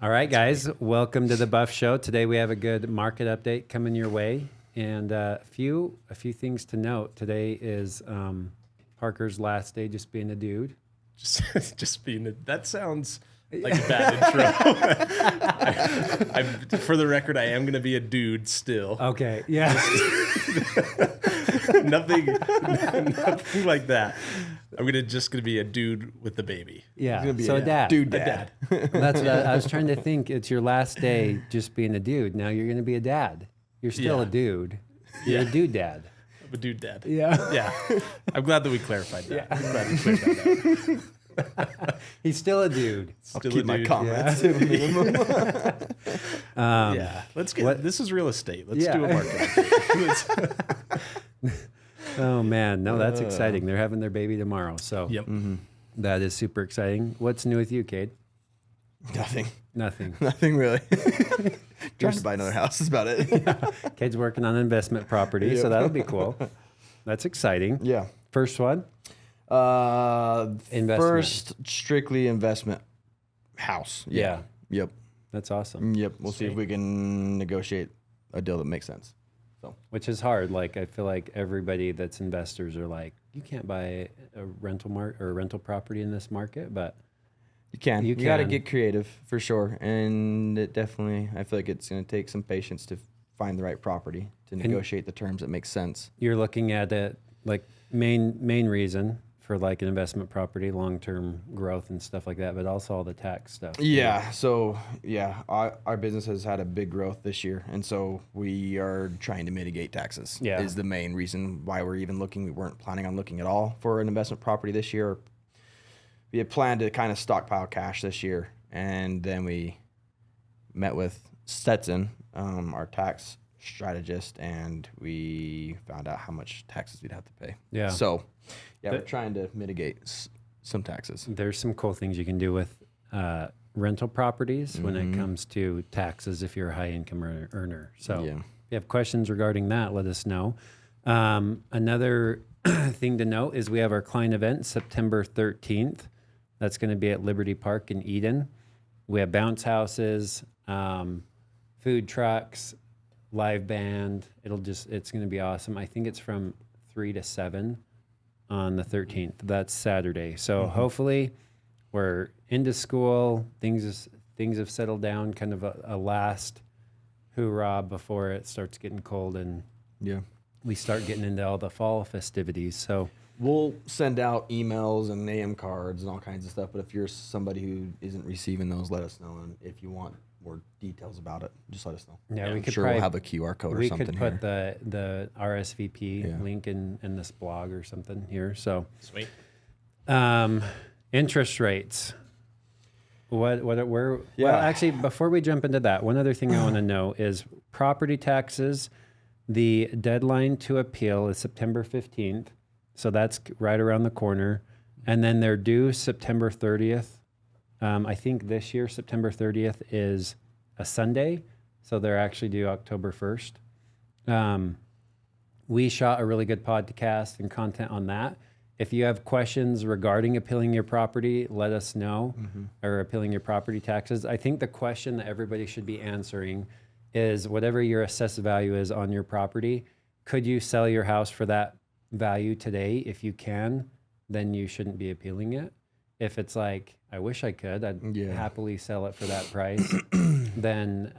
All right, guys, welcome to the Buff Show. Today we have a good market update coming your way, and a few things to note. Today is Parker's last day just being a dude. Just being that sounds like a bad intro. For the record, I am going to be a dude still. Okay, yeah. nothing like that. I'm just gonna be a dude with the baby. Yeah. So a dad. Dude dad. That's what I was trying to think. It's your last day just being a dude. Now you're gonna be a dad. You're still a dude. You're a dude dad. I'm a dude dad. Yeah. Yeah. I'm glad that we clarified that. Yeah. I'm glad we cleared that out. He's still a dude. I'll Still keep a my dude. comments to a minimum. Yeah. Let's get this is real estate. Let's do a market update. Oh man, no, that's exciting. They're having their baby tomorrow, so Yep. that is super exciting. What's new with you, Kade? Nothing. Nothing. Nothing really. Trying to buy another house is about it. Kade's working on investment property, so that'll be cool. That's exciting. Yeah. First one? Investment. First strictly investment house. Yeah. Yep. That's awesome. Yep. We'll see if we can negotiate a deal that makes sense. Which is hard. Like I feel like everybody that's investors are like, you can't buy a rental property in this market, but You can. You You got to can. get creative for sure. And it definitely, I feel like it's going to take some patience to find the right property to negotiate the terms that make sense. you're looking at it like main reason for like an investment property, long-term growth and stuff like that, but also all the tax stuff. Yeah. So, yeah, our business has had a big growth this year. And so we are trying to mitigate taxes. Yeah. Is the main reason why we're even looking. We weren't planning on looking at all for an investment property this year. We had planned to kind of stockpile cash this year. And then we met with Stetson, our tax strategist, and we found out how much taxes we'd have to pay. Yeah. So, yeah, we're trying to mitigate some taxes. There's some cool things you can do with rental properties when it comes to taxes if you're a high income earner. So Yeah. if you have questions regarding that, let us know. Another thing to note is we have our client event September 13th. That's going to be at Liberty Park in Eden. We have bounce houses, food trucks, live band. It's going to be awesome. I think it's from 3 to 7 on the 13th. That's Saturday. So hopefully we're into school. Things have settled down, kind of a last hoorah before it starts getting cold and Yeah. we start getting into all the fall festivities. So We'll send out emails and name cards and all kinds of stuff. But if you're somebody who isn't receiving those, let us know. And if you want more details about it, just let us know. yeah, we I'm could sure probably we'll have a QR code or we something could put here. the RSVP Yeah. link in this blog or something here. So Sweet. interest rates. Well, Yeah. actually, before we jump into that, one other thing I want to know is property taxes. The deadline to appeal is September 15th. So that's right around the corner. And then they're due September 30th. I think this year, September 30th is a Sunday. So they're actually due October 1st. We shot a really good podcast and content on that. If you have questions regarding appealing your property, let us know, or appealing your property taxes. I think the question that everybody should be answering is whatever your assessed value is on your property, could you sell your house for that value today? If you can, then you shouldn't be appealing it. If it's like, I wish I could, I'd happily sell it for that price. Then,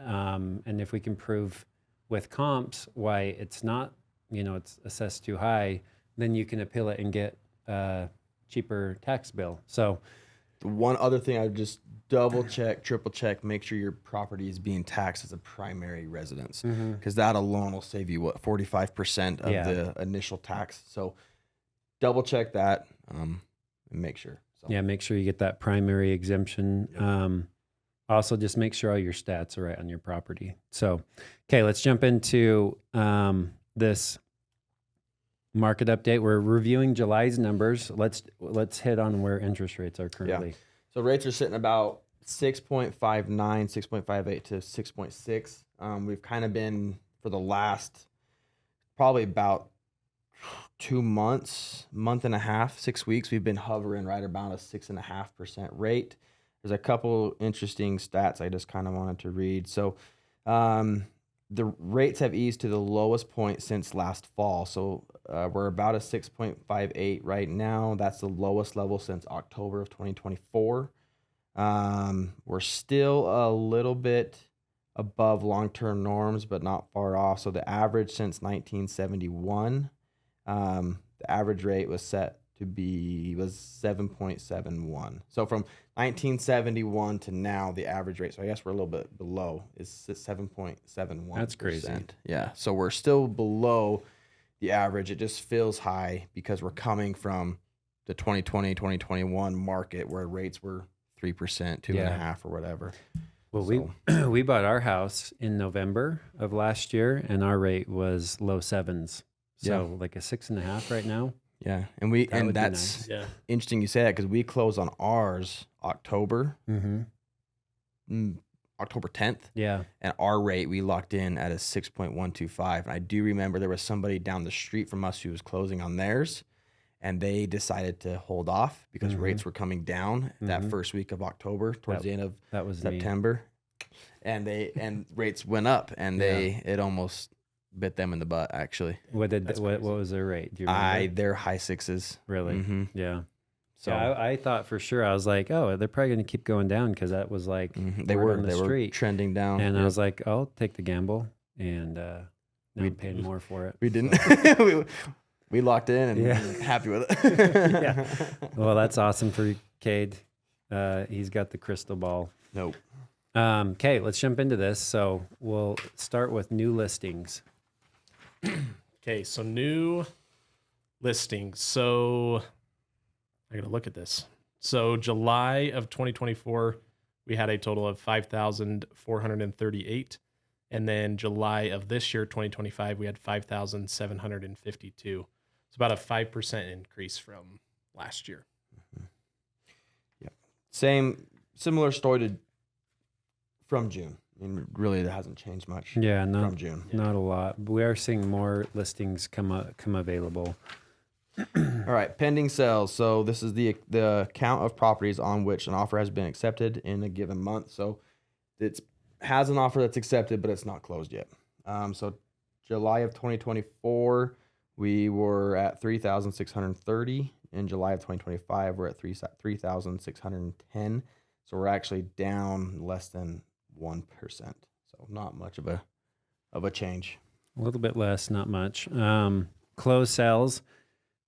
and if we can prove with comps why it's not, it's assessed too high, then you can appeal it and get a cheaper tax bill. So The one other thing I would just double check, triple check, make sure your property is being taxed as a primary residence, because that alone will save you 45% of the initial tax. So double check that and make sure. So. yeah, make sure you get that primary exemption. Also, just make sure all your stats are right on your property. So, okay, let's jump into this market update. We're reviewing July's numbers. Let's hit on where interest rates are currently. So rates are sitting about 6.59, 6.58 to 6.6. We've kind of been for the last probably about 2 months, month and a half, 6 weeks, we've been hovering right about a 6.5% rate. there's a couple interesting stats I just kind of wanted to read. So the rates have eased to the lowest point since last fall. So we're about a 6.58 right now. That's the lowest level since October of 2024. We're still a little bit above long-term norms, but not far off. So the average since 1971, the average rate was set to be 7.71. So from 1971 to now, the average rate, so I guess we're a little bit below, is 7.71%. That's crazy. Yeah, so we're still below the average. It just feels high because we're coming from the 2020, 2021 market where rates were 3%, 2.5% or whatever. Well, So- we bought our house in November of last year, and our rate was low sevens. So like a 6.5 right now. Yeah, That would be that's nice. Yeah. interesting you say that because we close on ours October October 10th, Yeah. and our rate we locked in at a 6.125. And I do remember there was somebody down the street from us who was closing on theirs, and they decided to hold off because rates were coming down that first week of October towards the end of That was September, and rates went up, and it almost bit them in the butt actually. What was their rate? Do you remember? They're high sixes. Really? Mm-hmm. Yeah. So Yeah, I thought for sure. I was like, oh, they're probably going to keep going down because that was like they word were on the they were street. trending down, And I was like, oh, I'll take the gamble, and now We- I'm paying more for it. we didn't. we locked in and happy with it. Yeah. Well, that's awesome for Kade. He's got the crystal ball. Nope. Okay, let's jump into this. So we'll start with new listings. Okay, so new listings. So I got to look at this. So July of 2024, we had a total of 5,438. And then July of this year, 2025, we had 5,752. It's about a 5% increase from last year. Similar story to from June. I mean, really, it hasn't changed much Yeah, from June. not a lot. But we are seeing more listings come available. All right, pending sales. So this is the count of properties on which an offer has been accepted in a given month. So it has an offer that's accepted, but it's not closed yet. So July of 2024, we were at 3,630. In July of 2025, we're at 3,610. So we're actually down less than 1%. So not much of a change. A little bit less, not much. Closed sales,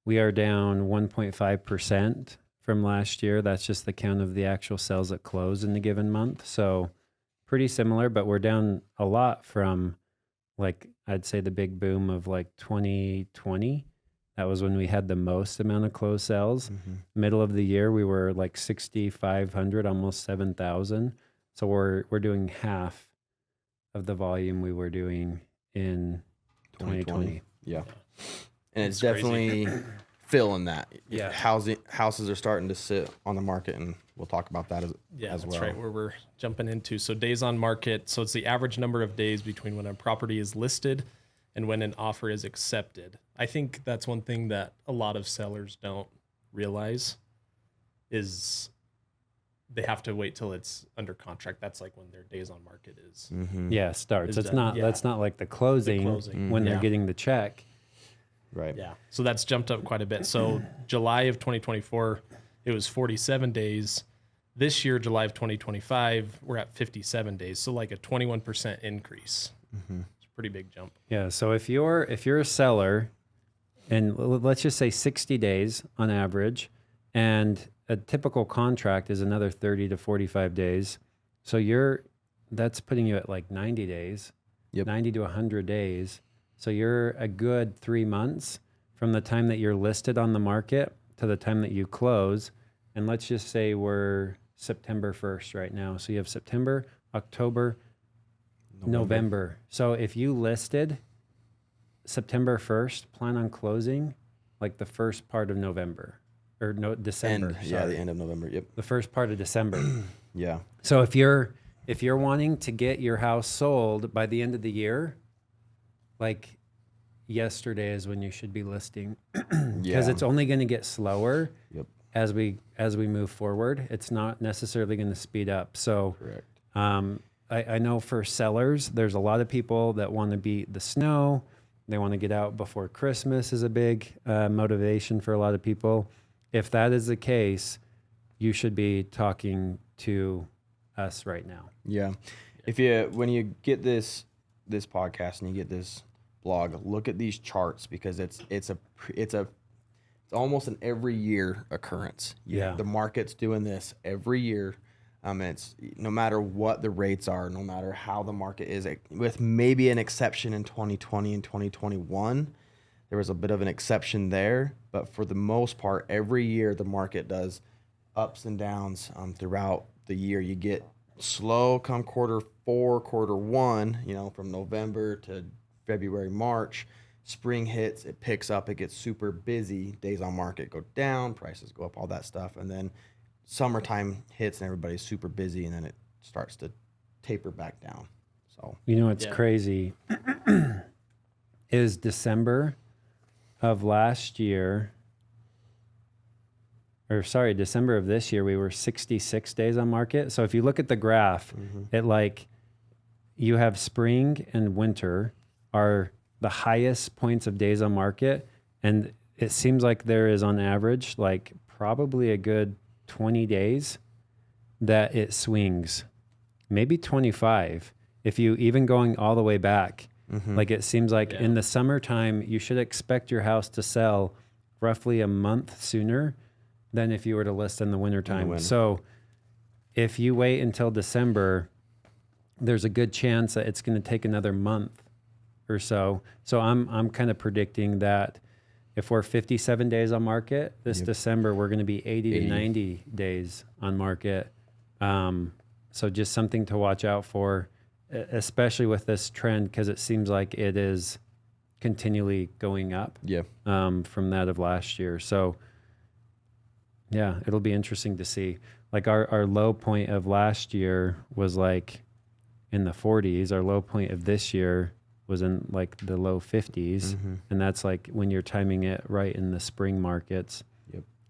we are down 1.5% from last year. That's just the count of the actual sales that close in a given month. So pretty similar, but we're down a lot from, like, I'd say the big boom of like 2020. That was when we had the most amount of closed sales. Middle of the year, we were like 6,500, almost 7,000. So we're doing half of the volume we were doing in 2020. Yeah. And it's It's crazy. definitely filling that. Yeah. Houses are starting to sit on the market, and we'll talk about that as That's well. right, where we're jumping into. So days on market. So it's the average number of days between when a property is listed and when an offer is accepted. I think that's one thing that a lot of sellers don't realize is they have to wait till it's under contract. That's like when their days on market is. Yeah, starts. Is It's that- not. yeah. That's not like the closing, closing. when they're Yeah. getting the check. Right. Yeah. So that's jumped up quite a bit. So July of 2024, it was 47 days. This year, July of 2025, we're at 57 days. So like a 21% increase. It's a pretty big jump. Yeah. So if you're a seller, and let's just say 60 days on average, and a typical contract is another 30 to 45 days. So that's putting you at like 90 days, Yep. 90 to 100 days. So you're a good 3 months from the time that you're listed on the market to the time that you close. And let's just say we're September 1st right now. So you have September, October, November. So if you listed September 1st, plan on closing like the first part of November or December. The end of November. Yep. The first part of December. Yeah. So if you're wanting to get your house sold by the end of the year, like yesterday is when you should be listing because Yeah. it's only going to get slower. Yep. as we move forward. It's not necessarily going to speed up. So Correct. I know for sellers, there's a lot of people that want to beat the snow. They want to get out before Christmas is a big motivation for a lot of people. If that is the case, you should be talking to us right now. Yeah. When you get this podcast and you get this blog, look at these charts, because it's almost an every year occurrence. Yeah. The market's doing this every year. It's no matter what the rates are, no matter how the market is, with maybe an exception in 2020 and 2021, there was a bit of an exception there. But for the most part, every year the market does ups and downs throughout the year. You get slow come quarter 4, quarter 1, from November to February, March. Spring hits, it picks up, it gets super busy. Days on market go down, prices go up, all that stuff. And then summertime hits and everybody's super busy, and then it starts to taper back down. So It's crazy is December of last year, December of this year, we were 66 days on market. So if you look at the graph, it you have spring and winter are the highest points of days on market. And it seems like there is on average, probably a good 20 days that it swings, maybe 25. If you even going all the way back, it seems like in the summertime, you should expect your house to sell roughly a month sooner than if you were to list in the wintertime. So if you wait until December, there's a good chance that it's going to take another month or so. So I'm kind of predicting that if we're 57 days on market, this December, we're going to be 80 to 90 days on market. So just something to watch out for, especially with this trend, because it seems like it is continually going up from that of last year. So yeah, it'll be interesting to see. Our low point of last year was in the 40s. Our low point of this year was in the low 50s. And that's when you're timing it right in the spring markets.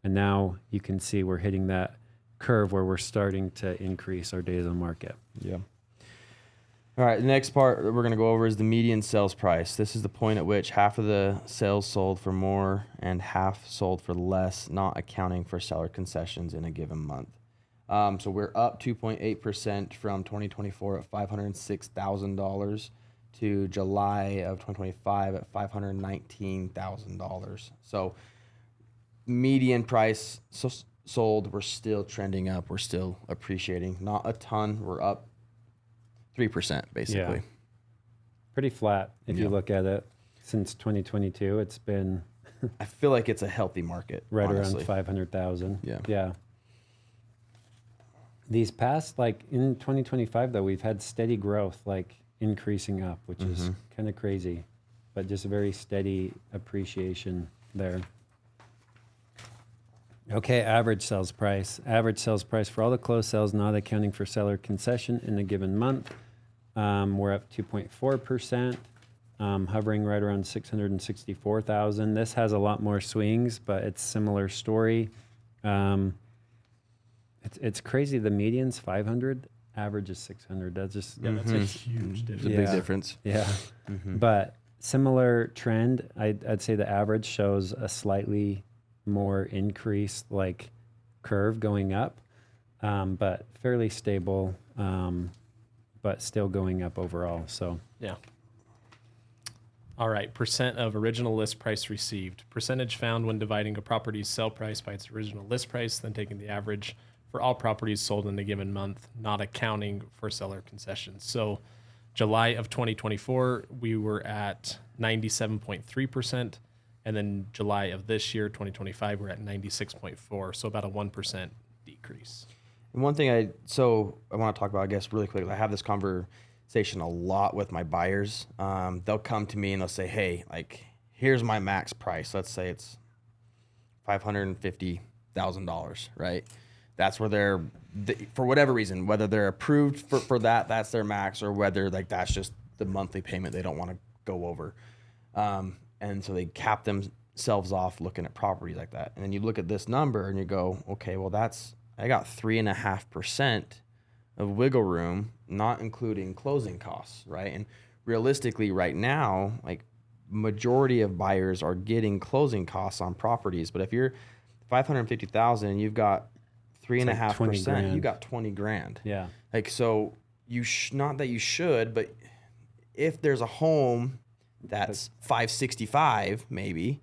And now you can see we're hitting that curve where we're starting to increase our days on market. All right, the next part that we're going to go over is the median sales price. This is the point at which half of the sales sold for more and half sold for less, not accounting for seller concessions in a given month. So we're up 2.8% from 2024 at $506,000 to July of 2025 at $519,000. So median price sold, we're still trending up. We're still appreciating. Not a ton. We're up 3% basically. Yeah. Pretty flat if you look at it. Since 2022, it's been I feel like it's a healthy market. Right honestly. around 500,000. Yeah. These past, in 2025 though, we've had steady growth, increasing up, which is kind of crazy, but just a very steady appreciation there. Okay, average sales price. Average sales price for all the closed sales, not accounting for seller concession in a given month. We're up 2.4%, hovering right around 664,000. This has a lot more swings, but it's similar story. It's crazy. The median's 500, average is 600. That's just that's a huge difference. It's a big difference. Yeah, but similar trend. I'd say the average shows a slightly more increased curve going up, but fairly stable, but still going up overall. So yeah. All right, percent of original list price received. Percentage found when dividing a property's sell price by its original list price, then taking the average for all properties sold in a given month, not accounting for seller concessions. So July of 2024, we were at 97.3%. And then July of this year, 2025, we're at 96.4. So about a 1% decrease. And one thing I want to talk about, I guess, really quickly. I have this conversation a lot with my buyers. They'll come to me and they'll say, hey, here's my max price. Let's say it's $550,000, right? That's where for whatever reason, whether they're approved for that's their max, or whether that's just the monthly payment they don't want to go over. And so they cap selves off looking at properties like that. And then you look at this number and you go, okay, well I got 3.5% of wiggle room, not including closing costs, right? And realistically right now, like majority of buyers are getting closing costs on properties. But if you're 550,000, you've got 3.5%, you got 20 grand. Yeah. Like, so not that you should, but if there's a home that's 565, maybe,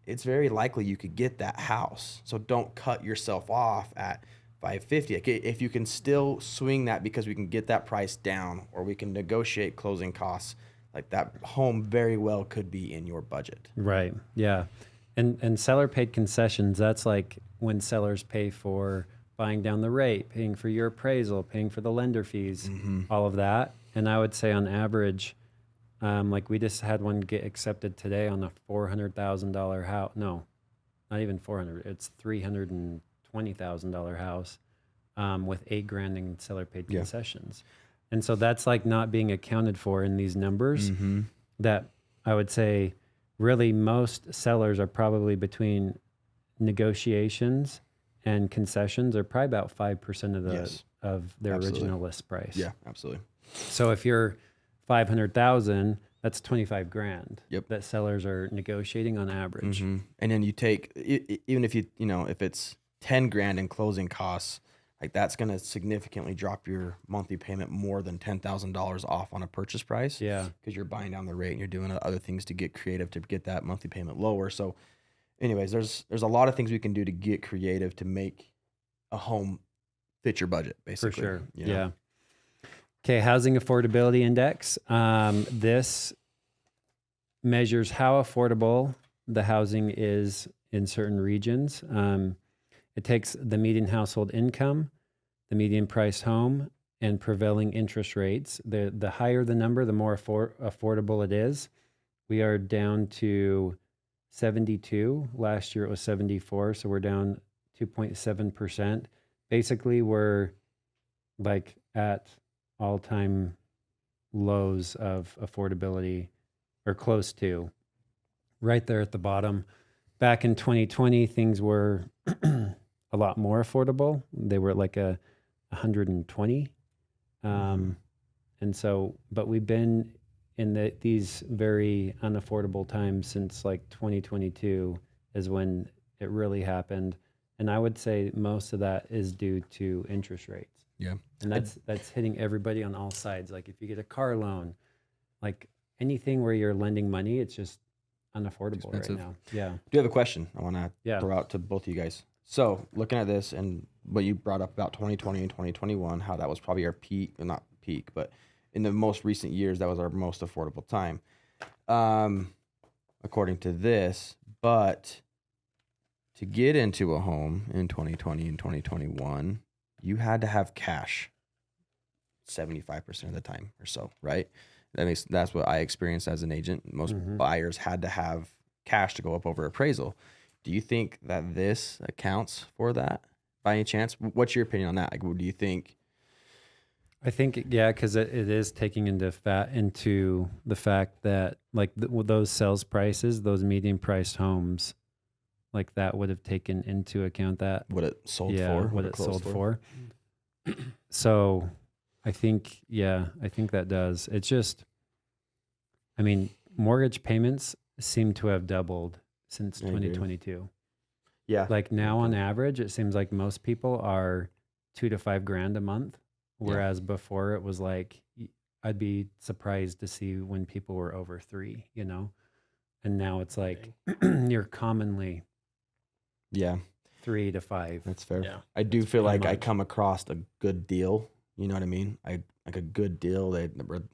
it's very likely you could get that house. So don't cut yourself off at 550. Like, if you can still swing that because we can get that price down or we can negotiate closing costs, like that home very well could be in your budget. Right. Yeah. And seller paid concessions, that's like when sellers pay for buying down the rate, paying for your appraisal, paying for the lender fees, all of that. And I would say on average, like we just had one get accepted today on a $400,000 house. No, not even 400. It's $320,000 house with $8 grand in seller paid concessions. And so that's like not being accounted for in these numbers that I would say really most sellers are probably between negotiations and concessions are probably about 5% of the of their original list price. Yeah, absolutely. So if you're 500,000, that's 25 grand that sellers are negotiating on average. And then you take, even if if it's 10 grand in closing costs, like that's going to significantly drop your monthly payment more than $10,000 off on a purchase price. Yeah. Because you're buying down the rate and you're doing other things to get creative to get that monthly payment lower. So anyways, there's a lot of things we can do to get creative to make a home fit your budget, basically. For sure. You know? Yeah. Okay, Housing Affordability Index. This measures how affordable the housing is in certain regions. It takes the median household income, the median price home, and prevailing interest rates. The higher the number, the more affordable it is. We are down to 72. Last year it was 74, so we're down 2.7%. Basically, we're like at all-time lows of affordability, or close to, right there at the bottom. Back in 2020, things were a lot more affordable. They were like 120. And so, but we've been in these very unaffordable times since like 2022 is when it really happened. And I would say most of that is due to interest rates. Yeah. And that's hitting everybody on all sides. Like if you get a car loan, like anything where you're lending money, it's just unaffordable expensive. right now. Yeah. Do you have a question I want to Yeah. throw out to both of you guys? So looking at this and what you brought up about 2020 and 2021, how that was probably our peak, well, not peak, but in the most recent years, that was our most affordable time, according to this. But to get into a home in 2020 and 2021, you had to have cash 75% of the time or so, right? That's what I experienced as an agent. Most buyers had to have cash to go up over appraisal. Do you think that this accounts for that by any chance? What's your opinion on that? Like, what do you think? I think, yeah, because it is taking into the fact that like those sales prices, those median priced homes, like that would have taken into account that What it sold yeah, for? what it sold for. So I think that does. It's just, I mean, mortgage payments seem to have doubled since 2022. Yeah. Like now on average, it seems like most people are $2,000 to $5,000 a month. Whereas before it was like, I'd be surprised to see when people were over 3, you know? And now it's like you're commonly 3 to 5. That's fair. Yeah, I do feel like I much. come across a good deal. You know what I mean? Like a good deal.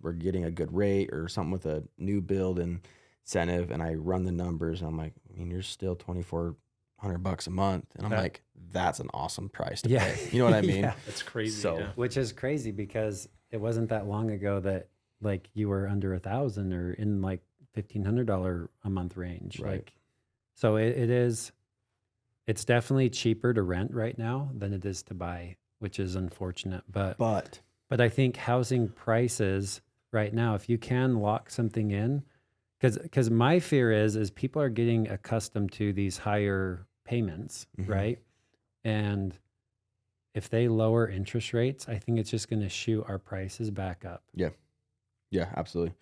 We're getting a good rate or something with a new build incentive, and I run the numbers, and I'm like, I mean, you're still $2,400 a month, and I'm like, that's an awesome price to pay. You know what I mean? Yeah. That's crazy. So- yeah. Which is crazy because it wasn't that long ago that like you were under 1,000 or in like $1,500 a month range. Right. Like, so it's definitely cheaper to rent right now than it is to buy, which is unfortunate. But I think housing prices right now, if you can lock something in, Because my fear is people are getting accustomed to these higher payments, right? And if they lower interest rates, I think it's just going to shoot our prices back up. Yeah, absolutely.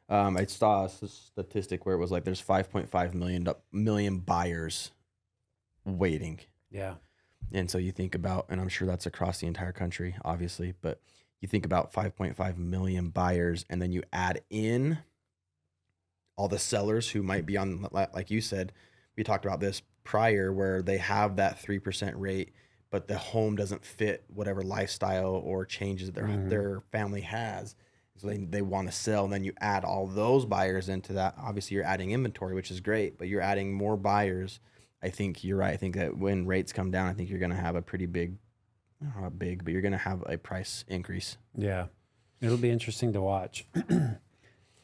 I saw a statistic where it was like there's 5.5 million buyers waiting. Yeah. And so you think about, and I'm sure that's across the entire country, obviously, but you think about 5.5 million buyers, and then you add in all the sellers who might be on, like you said, we talked about this prior, where they have that 3% rate, but the home doesn't fit whatever lifestyle or changes their family has. So they want to sell, and then you add all those buyers into that. Obviously, you're adding inventory, which is great, but you're adding more buyers. I think you're right. I think that when rates come down, I think you're going to have a pretty big, not big, but you're going to have a price increase. Yeah. It'll be interesting to watch.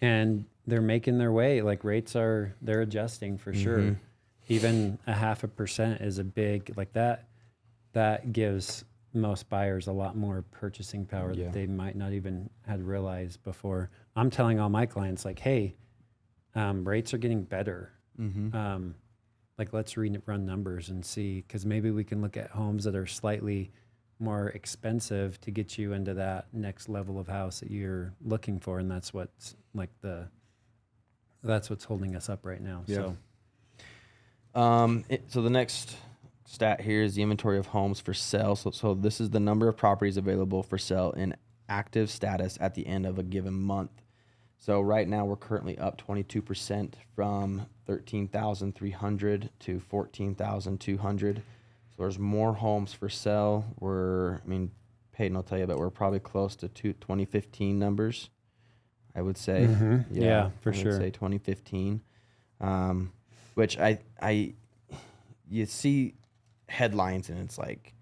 And they're making their way. Like they're adjusting for sure. Even 0.5% is a big, like that gives most buyers a lot more purchasing power that they might not even had realized before. I'm telling all my clients, like, hey, rates are getting better. Like, let's run numbers and see, because maybe we can look at homes that are slightly more expensive to get you into that next level of house that you're looking for, and that's what's like that's what's holding us up right now. Yeah. So the next stat here is the inventory of homes for sale. So this is the number of properties available for sale in active status at the end of a given month. So right now we're currently up 22% from 13,300 to 14,200. So there's more homes for sale. Paden will tell you, but we're probably close to 2015 numbers, I would say. Yeah, for I sure. would say 2015, which you see headlines and it's like,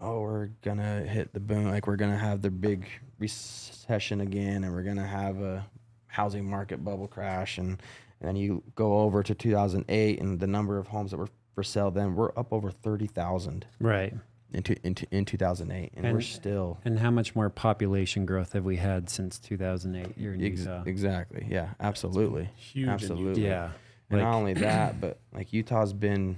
oh, we're gonna hit the boom, like we're gonna have the big recession again, and we're gonna have a housing market bubble crash, and then you go over to 2008, and the number of homes that were for sale then we're up over 30,000 Right. in 2008, and we're still. And how much more population growth have we had since 2008 here in Utah? Exactly. Yeah, absolutely. Huge in Absolutely. Yeah. And not only that, but like Utah's been,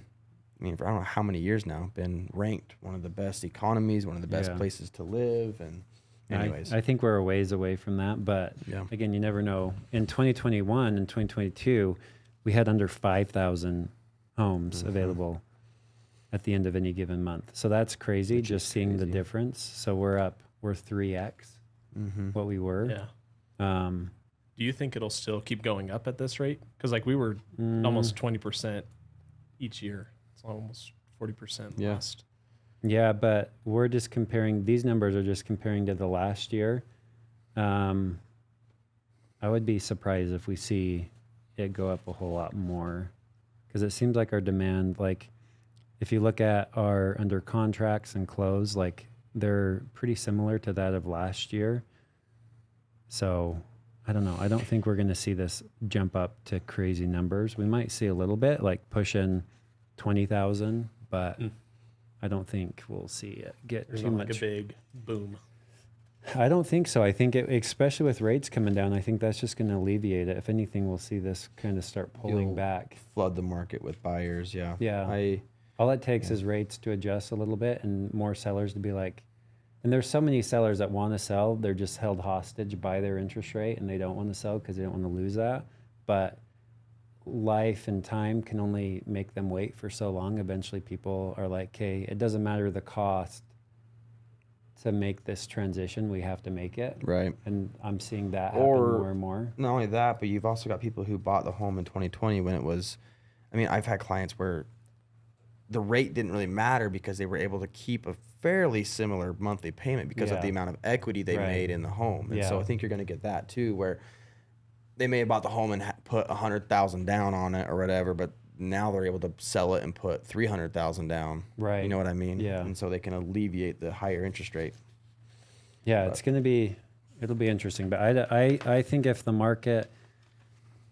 for I don't know how many years now, been ranked one of the best economies, one of the best places to live. And anyways, I think we're a ways away from that, but again, you never know. In 2021 and 2022, we had under 5,000 homes available at the end of any given month. So that's crazy, just seeing the difference. So we're 3x what we were. Yeah. Do you think it'll still keep going up at this rate? Because like we were almost 20% each year. It's almost 40% lost. Yeah, but we're just comparing, these numbers are just comparing to the last year. I would be surprised if we see it go up a whole lot more, because it seems like our demand, like if you look at our under contracts and close, like they're pretty similar to that of last year. So I don't know. I don't think we're going to see this jump up to crazy numbers. We might see a little bit, like pushing 20,000, but I don't think we'll see it get There's too not much. like a big boom. I don't think so. I think especially with rates coming down, I think that's just going to alleviate it. If anything, we'll see this kind of start pulling You'll back. flood the market with buyers. Yeah. Yeah. All it takes is rates to adjust a little bit and more sellers to be like, and there's so many sellers that want to sell, they're just held hostage by their interest rate and they don't want to sell because they don't want to lose that. But life and time can only make them wait for so long. Eventually people are like, okay, it doesn't matter the cost to make this transition, we have to make it. Right. And I'm seeing that happen more and more. Not only that, but you've also got people who bought the home in 2020 when it was, I've had clients where the rate didn't really matter because they were able to keep a fairly similar monthly payment because of the amount of equity they made in the home. And so I think you're going to get that too, where they may have bought the home and put 100,000 down on it or whatever, but now they're able to sell it and put 300,000 down. Right. You know what I mean? Yeah. And so they can alleviate the higher interest rate. Yeah, it'll be interesting. But I think if the market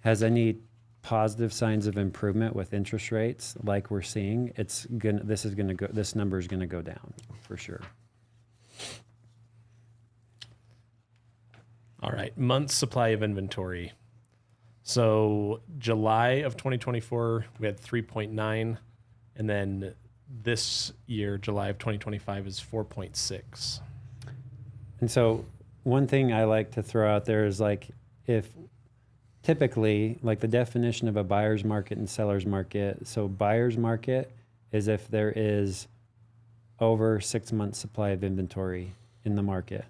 has any positive signs of improvement with interest rates like we're seeing, this number is gonna go down for sure. All right, months supply of inventory. So July of 2024, we had 3.9. And then this year, July of 2025 is 4.6. And so one thing I like to throw out there is like, if typically like the definition of a buyer's market and seller's market. So buyer's market is if there is over 6 months supply of inventory in the market.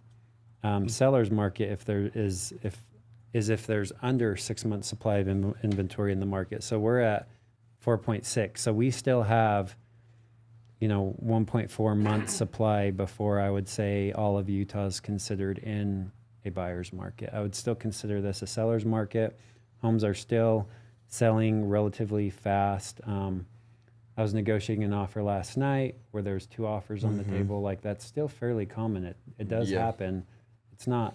Seller's market if there's under 6 months supply of inventory in the market. So we're at 4.6. So we still have, 1.4 months supply before I would say all of Utah is considered in a buyer's market. I would still consider this a seller's market. Homes are still selling relatively fast. I was negotiating an offer last night where there's 2 offers on the table. Like, that's still fairly common. It does happen. It's not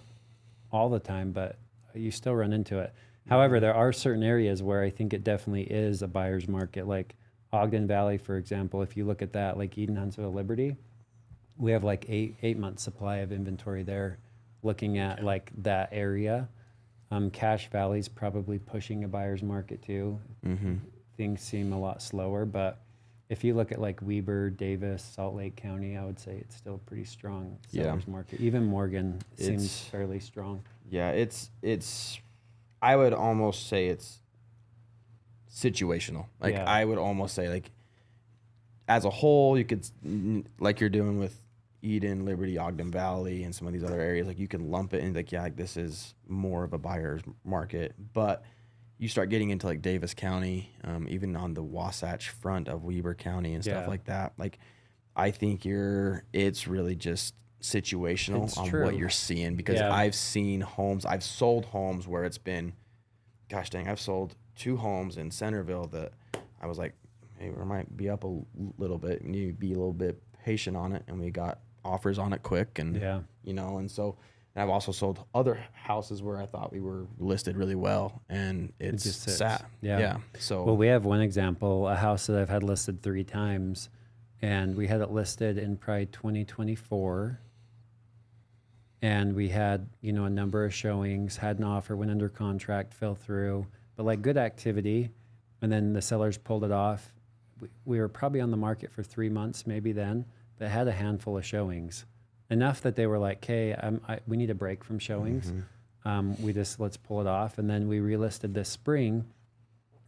all the time, but you still run into it. However, there are certain areas where I think it definitely is a buyer's market, like Ogden Valley, for example. If you look at that, like Eden, Huntsville, Liberty, we have like eight months supply of inventory there. Looking at like that area, Cache Valley's probably pushing a buyer's market too. Things seem a lot slower, but if you look at like Weber, Davis, Salt Lake County, I would say it's still a pretty strong seller's market. Even Morgan seems fairly strong. Yeah, it's. I would almost say it's situational. Like, I would almost say, like, as a whole, you could, like you're doing with Eden, Liberty, Ogden Valley, and some of these other areas, like, you can lump it and like, like, this is more of a buyer's market. But you start getting into like Davis County, even on the Wasatch front of Weber County and stuff like that. Like, I think it's really just situational on what you're seeing, because I've seen homes, I've sold homes where it's been, gosh dang, I've sold 2 homes in Centerville that I was like, hey, we might be up a little bit, we need to be a little bit patient on it, and we got offers on it quick, and and so, and I've also sold other houses where I thought we were listed really well, and it just sat. So, well, we have one example, a house that I've had listed 3 times, and we had it listed in probably 2024. And we had, a number of showings, had an offer, went under contract, fell through, but like good activity. And then the sellers pulled it off. We were probably on the market for 3 months, maybe then, but had a handful of showings. Enough that they were like, hey, we need a break from showings. Let's pull it off. And then we relisted this spring.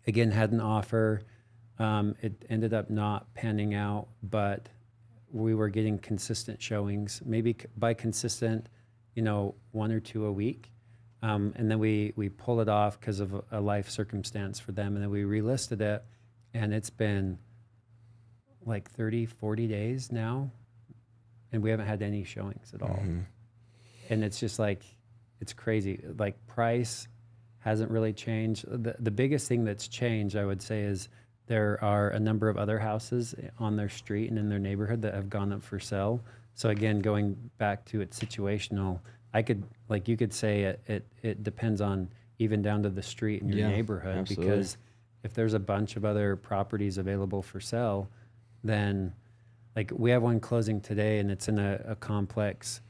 Again, had an offer. It ended up not panning out, but we were getting consistent showings, maybe by consistent, 1 or 2 a week. And then we pulled it off because of a life circumstance for them. And then we relisted it, and it's been like 30, 40 days now, and we haven't had any showings at all. And it's just like, it's crazy. Like, price hasn't really changed. The biggest thing that's changed, I would say, is there are a number of other houses on their street and in their neighborhood that have gone up for sale. So again, going back to it's situational, you could say it depends on even down to the street in your neighborhood. Absolutely. Because if there's a bunch of other properties available for sale, then like we have one closing today, and it's in a complex.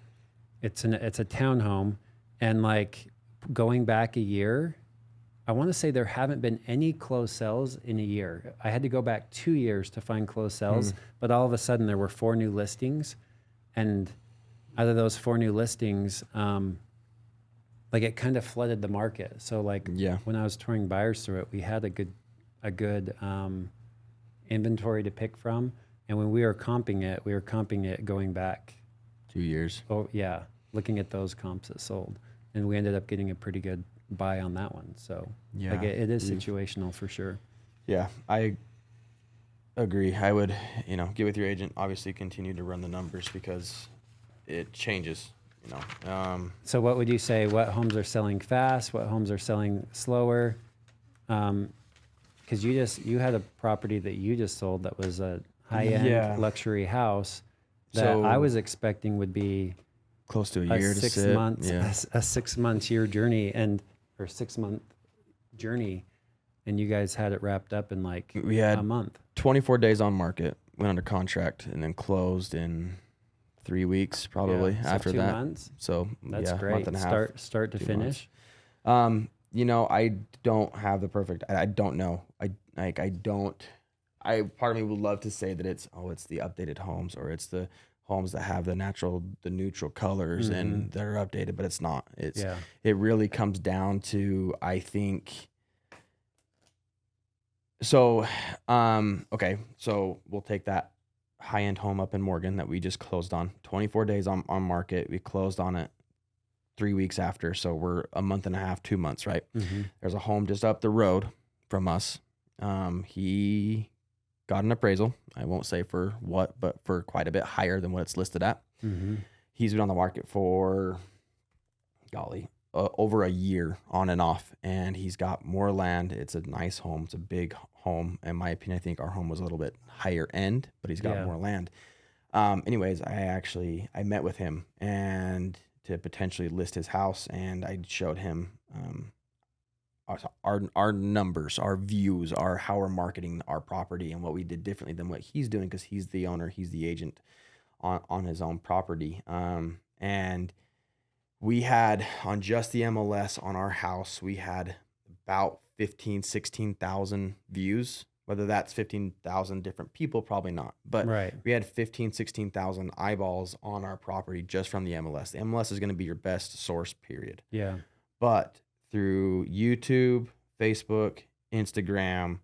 It's a townhome, and like going back a year, I want to say there haven't been any closed sales in a year. I had to go back 2 years to find closed sales, but all of a sudden there were 4 new listings. And out of those 4 new listings, like it kind of flooded the market. So like when I was touring buyers through it, we had a good inventory to pick from. And when we were comping it going back 2 years. Oh yeah, looking at those comps that sold. And we ended up getting a pretty good buy on that one. So like it is situational for sure. Yeah, I agree. I would, get with your agent, obviously continue to run the numbers because it changes, So what would you say? What homes are selling fast? What homes are selling slower? Because you had a property that you just sold that was a high-end luxury house that I was expecting would be close to a year to 6 months, a 6 month year journey or 6 month journey. And you guys had it wrapped up in like a month. 24 days on market, went under contract, and then closed in 3 weeks probably so after 2 that. months. So that's great. Month and a half, Start to finish. I don't have the perfect. I don't know. Part of me would love to say that it's the updated homes, or it's the homes that have the neutral colors and that are updated, but it's not. It really comes down to, I think. So, okay, so we'll take that high-end home up in Morgan that we just closed on. 24 days on market. We closed on it 3 weeks after, so we're a month and a half, 2 months, right? There's a home just up the road from us. He got an appraisal. I won't say for what, but for quite a bit higher than what it's listed at. He's been on the market for, over a year on and off, and he's got more land. It's a nice home. It's a big home. In my opinion, I think our home was a little bit higher end, but he's got more land. Anyways, I met with him and to potentially list his house, and I showed him our numbers, our views, how we're marketing our property and what we did differently than what he's doing, because he's the owner, he's the agent on his own property. And we had, on just the MLS on our house, we had about 16,000 views. Whether that's 15,000 different people, probably not. But we had 16,000 eyeballs on our property just from the MLS. The MLS is going to be your best source, period. Yeah. But through YouTube, Facebook, Instagram,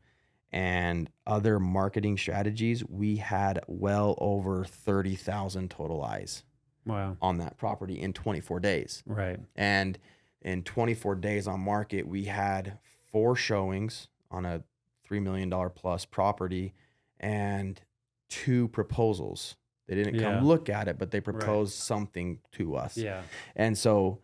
and other marketing strategies, we had well over 30,000 total eyes. Wow. On that property in 24 days. Right. And in 24 days on market, we had 4 showings on a $3 million plus property and 2 proposals. They didn't come look at it, but they proposed something to us. Yeah. And so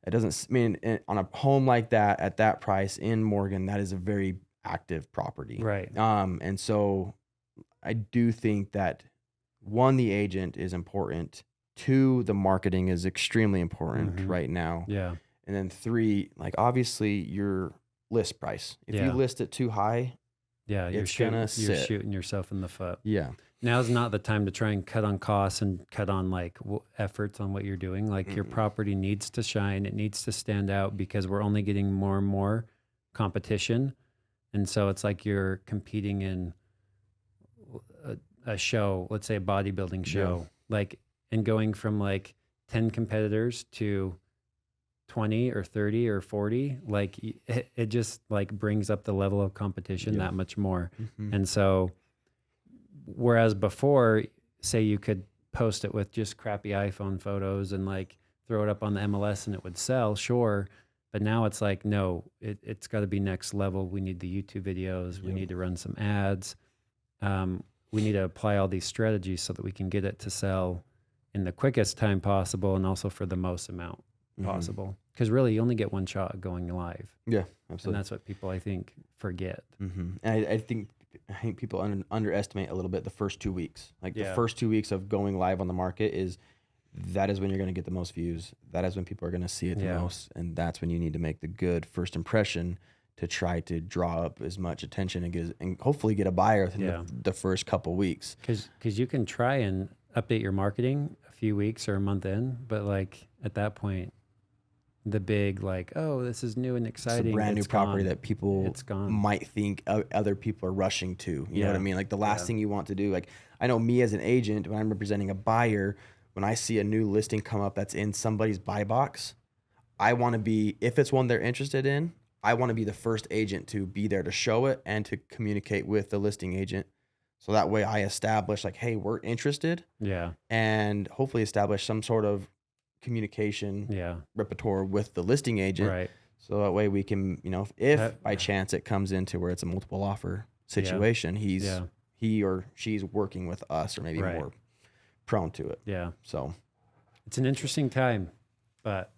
it doesn't mean on a home like that at that price in Morgan, that is a very active property. Right. And so I do think that 1, the agent is important. 2, the marketing is extremely important right now. Yeah. And then 3, like obviously your list price. If you list it too high, you're shooting yourself in the foot. Yeah. Now's not the time to try and cut on costs and cut on like efforts on what you're doing. Like your property needs to shine. It needs to stand out, because we're only getting more and more competition. And so it's like you're competing in a show, let's say a bodybuilding show, and going from like 10 competitors to 20 or 30 or 40, like it just like brings up the level of competition that much more. And so, whereas before, say you could post it with just crappy iPhone photos and like throw it up on the MLS and it would sell, sure. But now it's like, no, it's got to be next level. We need the YouTube videos. We need to run some ads. We need to apply all these strategies so that we can get it to sell in the quickest time possible, and also for the most amount possible. Because really, you only get one shot of going live. Yeah, absolutely. And that's what people, I think, forget. And I think people underestimate a little bit the first 2 weeks. Like the first 2 weeks of going live on the market that is when you're going to get the most views. That is when people are going to see it the most. And that's when you need to make the good first impression to try to draw up as much attention and hopefully get a buyer within the first couple weeks. Because you can try and update your marketing a few weeks or a month in, but like at that point, the big like, oh, this is new and exciting. It's a brand new property that people might think other people are rushing to. You know what I mean? Like the last thing you want to do, like I know me as an agent, when I'm representing a buyer, when I see a new listing come up that's in somebody's buy box, I want to be, if it's one they're interested in, I want to be the first agent to be there to show it and to communicate with the listing agent. So that way I establish like, hey, we're interested. Yeah. And hopefully establish some sort of communication repertoire with the listing agent. Right. So that way we can, if by chance it comes into where it's a multiple offer situation, he or she's working with us, or maybe more prone to it. Yeah. So it's an interesting time, but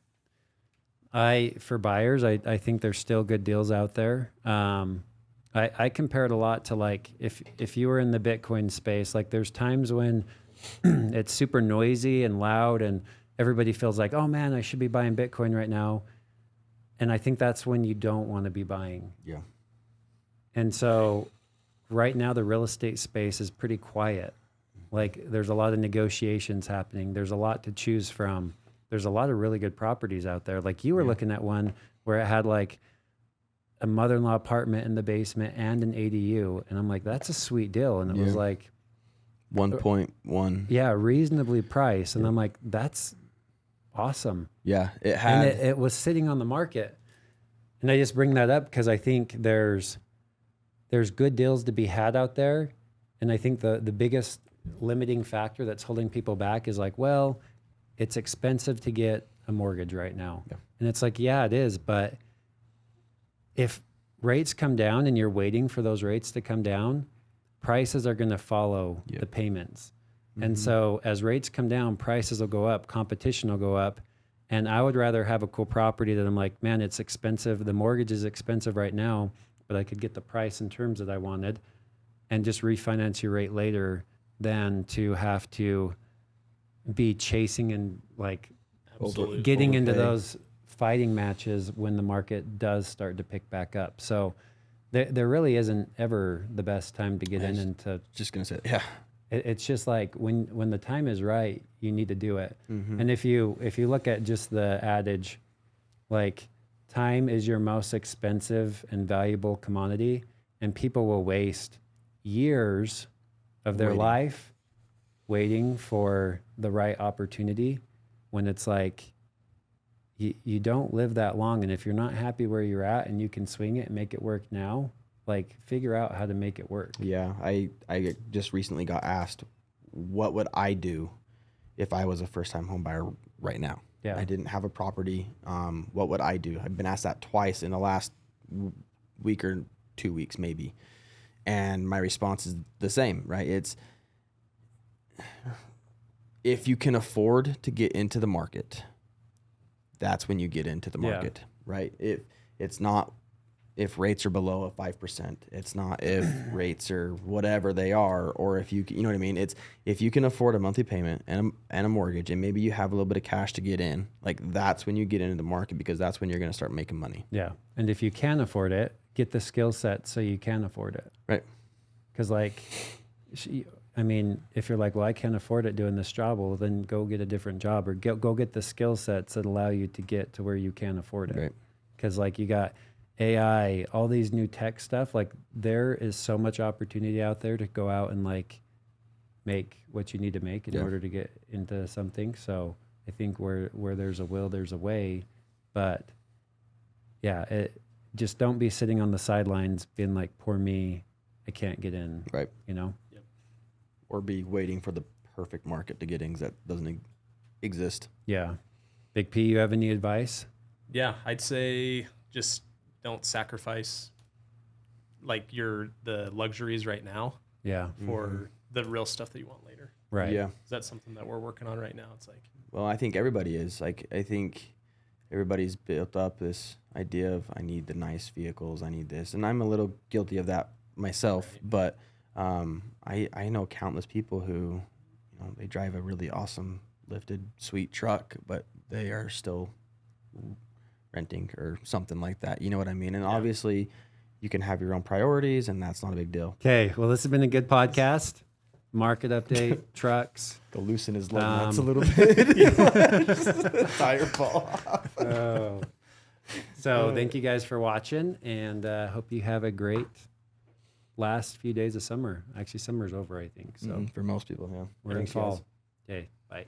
for buyers, I think there's still good deals out there. I compare it a lot to like, if you were in the Bitcoin space, like there's times when it's super noisy and loud and everybody feels like, oh man, I should be buying Bitcoin right now. And I think that's when you don't want to be buying. Yeah. And so right now the real estate space is pretty quiet. Like there's a lot of negotiations happening. There's a lot to choose from. There's a lot of really good properties out there. Like you were looking at one where it had like a mother-in-law apartment in the basement and an ADU. And I'm like, that's a sweet deal. And it was like 1.1. Yeah, reasonably priced. And I'm like, that's awesome. Yeah, it had. And it was sitting on the market. And I just bring that up because I think there's good deals to be had out there. And I think the biggest limiting factor that's holding people back is like, well, it's expensive to get a mortgage right now. Yeah. And it's like, yeah, it is. But if rates come down and you're waiting for those rates to come down, prices are going to follow the payments. And so as rates come down, prices will go up, competition will go up. And I would rather have a cool property that I'm like, man, it's expensive. The mortgage is expensive right now, but I could get the price and terms that I wanted and just refinance your rate later than to have to be chasing and like Absolutely. getting into Overpay. those fighting matches when the market does start to pick back up. So there really isn't ever the best time to get in and to Just gonna say, yeah. it's just like when the time is right, you need to do it. And if you look at just the adage, like time is your most expensive and valuable commodity, and people will waste years of their Waiting. life waiting for the right opportunity when it's like you don't live that long. And if you're not happy where you're at and you can swing it and make it work now, like figure out how to make it work. Yeah, I just recently got asked, what would I do if I was a first-time home buyer right now? Yeah. I didn't have a property. What would I do? I've been asked that twice in the last week or 2 weeks, maybe. And my response is the same, right? It's if you can afford to get into the market, that's when you get into the market, right? It's not if rates are below a 5%. It's not if rates are whatever they are, or if you know what I mean. It's if you can afford a monthly payment and a mortgage, and maybe you have a little bit of cash to get in. Like that's when you get into the market, because that's when you're going to start making money. Yeah. And if you can afford it, get the skill set so you can afford it. Right. Because like, I mean, if you're like, well, I can't afford it doing this job, well, then go get a different job, or go get the skill sets that allow you to get to where you can afford it. Right. Because like you got AI, all these new tech stuff, like there is so much opportunity out there to go out and like make what you need to make in order to get into something. So I think where there's a will, there's a way. But yeah, just don't be sitting on the sidelines being like, poor me, I can't get in. Right. You know? Or be waiting for the perfect market to get in, that doesn't exist. Yeah. Big P, you have any advice? Yeah, I'd say just don't sacrifice like the luxuries right now Yeah. for the real stuff that you want later. Right. Yeah. Is that something that we're working on right now? It's like, Well, I think everybody is. Like, I think everybody's built up this idea of, I need the nice vehicles, I need this. And I'm a little guilty of that myself. But I know countless people who, they drive a really awesome lifted, sweet truck, but they are still renting or something like that. You know what I mean? And obviously you can have your own priorities, and that's not a big deal. Okay. Well, this has been a good podcast. Market update, trucks. Go loosen his lug nuts a little bit. Tire fall off. So thank you guys for watching, and hope you have a great last few days of summer. Actually, summer's over, I think. So For most people, yeah. we're Thanks, in fall. guys. Okay. Bye.